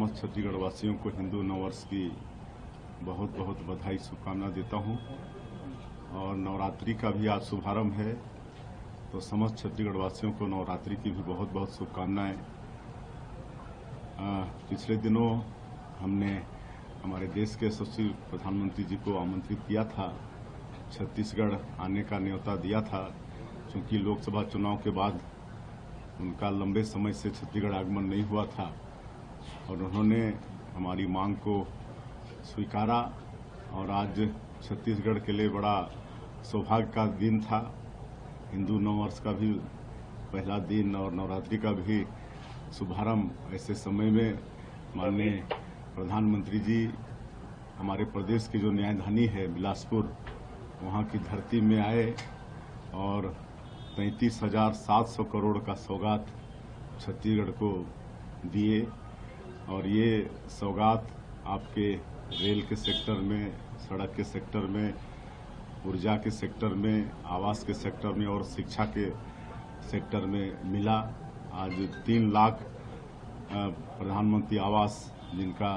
समस्त छत्तीसगढ़ वासियों को हिंदू नववर्ष की बहुत बहुत बधाई शुभकामना देता हूं। और नवरात्रि का भी आज शुभारंभ है, तो समस्त छत्तीसगढ़ वासियों को नवरात्रि की भी बहुत बहुत शुभकामनाएं। पिछले दिनों हमने हमारे देश के यशस्वी प्रधानमंत्री जी को आमंत्रित किया था, छत्तीसगढ़ आने का न्योता दिया था, क्योंकि लोकसभा चुनाव के बाद उनका लंबे समय से छत्तीसगढ़ आगमन नहीं हुआ था और उन्होंने हमारी मांग को स्वीकारा। और आज छत्तीसगढ़ के लिए बड़ा सौभाग्य का दिन था। हिंदू नववर्ष का भी पहला दिन और नवरात्रि का भी शुभारंभ ऐसे समय में माननीय प्रधानमंत्री जी हमारे प्रदेश की जो न्यायधानी है बिलासपुर, वहाँ की धरती में आए और 33,700 करोड़ का सौगात छत्तीसगढ़ को दिए। और ये सौगात आपके रेल के सेक्टर में, सड़क के सेक्टर में, ऊर्जा के सेक्टर में, आवास के सेक्टर में और शिक्षा के सेक्टर में मिला। आज 3 लाख प्रधानमंत्री आवास जिनका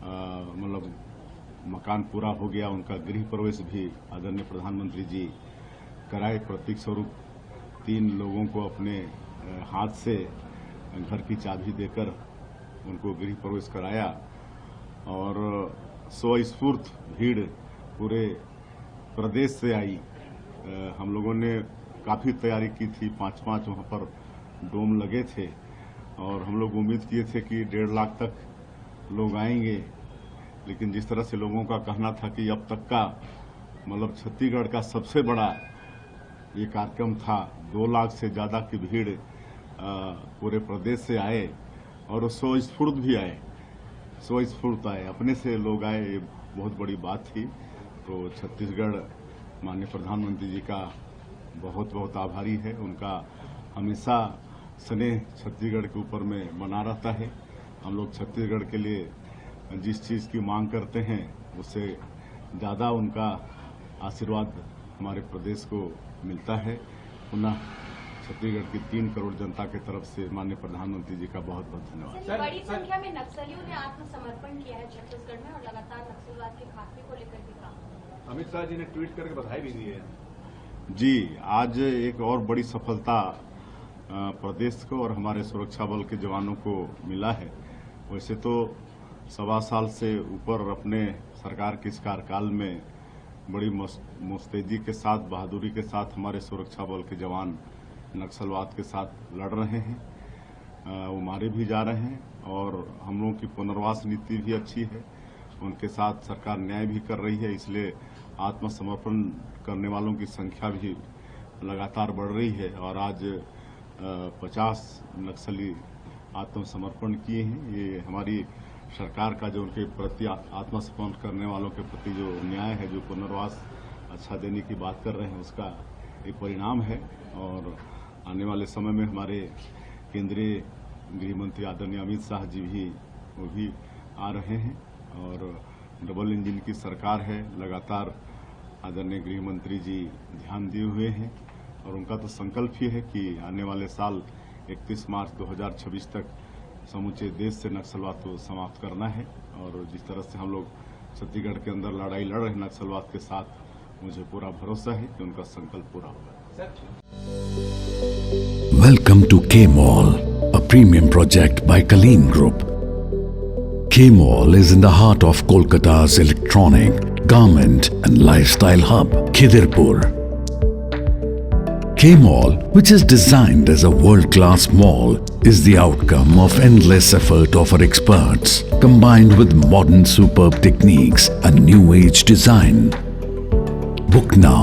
मतलब मकान पूरा हो गया, उनका गृह प्रवेश भी आदरणीय प्रधानमंत्री जी कराए। प्रतीक स्वरूप 3 लोगों को अपने हाथ से घर की चाबी देकर उनको गृह प्रवेश कराया। और स्वस्फूर्त भीड़ पूरे प्रदेश से आई। हम लोगों ने काफ़ी तैयारी की थी, 5-5 वहाँ पर डोम लगे थे और हम लोग उम्मीद किए थे कि 1.5 लाख तक लोग आएंगे। लेकिन जिस तरह से लोगों का कहना था कि अब तक का मतलब छत्तीसगढ़ का सबसे बड़ा ये कार्यक्रम था, 2 लाख से ज़्यादा की भीड़ पूरे प्रदेश से आए और स्वस्फूर्त भी आए, स्वस्फूर्त आए, अपने से लोग आए, ये बहुत बड़ी बात थी। तो छत्तीसगढ़ माननीय प्रधानमंत्री जी का बहुत बहुत आभारी है। उनका हमेशा स्नेह छत्तीसगढ़ के ऊपर में बना रहता है। हम लोग छत्तीसगढ़ के लिए जिस चीज़ की मांग करते हैं उससे ज़्यादा उनका आशीर्वाद हमारे प्रदेश को मिलता है। पुनः छत्तीसगढ़ की 3 करोड़ जनता की तरफ से माननीय प्रधानमंत्री जी का बहुत बहुत धन्यवाद। बड़ी संख्या में नक्सलियों ने आत्मसमर्पण किया है छत्तीसगढ़ में और लगातार नक्सलवाद के खात्मे को लेकर भी काम। अमित शाह जी ने ट्वीट करके बधाई भी दी है। जी, आज एक और बड़ी सफलता प्रदेश को और हमारे सुरक्षा बल के जवानों को मिला है। वैसे तो 1.25 साल से ऊपर अपने सरकार के इस कार्यकाल में बड़ी मुस्तैदी के साथ, बहादुरी के साथ हमारे सुरक्षा बल के जवान नक्सलवाद के साथ लड़ रहे हैं, वो मारे भी जा रहे हैं। और हम लोगों की पुनर्वास नीति भी अच्छी है, उनके साथ सरकार न्याय भी कर रही है, इसलिए आत्मसमर्पण करने वालों की संख्या भी लगातार बढ़ रही है। और आज 50 नक्सली आत्मसमर्पण किए हैं। ये हमारी सरकार का जो उनके प्रति आत्मसमर्पण करने वालों के प्रति जो न्याय है, जो पुनर्वास अच्छा देने की बात कर रहे हैं, उसका एक परिणाम है। और आने वाले समय में हमारे केंद्रीय गृह मंत्री आदरणीय अमित शाह जी भी आ रहे हैं और डबल इंजन की सरकार है। लगातार आदरणीय गृह मंत्री जी ध्यान दिए हुए हैं और उनका तो संकल्प ही है कि आने वाले साल 31 मार्च 2026 तक समूचे देश से नक्सलवाद को समाप्त करना है। और जिस तरह से हम लोग छत्तीसगढ़ के अंदर लड़ाई लड़ रहे हैं नक्सलवाद के साथ, मुझे पूरा भरोसा है कि उनका संकल्प पूरा होगा। Welcome to K-Mall, a premium project by Kaleen Group. K-Mall is in the heart of Kolkata's electronic, garment and lifestyle hub, Khidirpur. K-Mall, which is designed as a world-class mall, is the outcome of endless effort of our experts, combined with modern superb techniques and new age design. Book now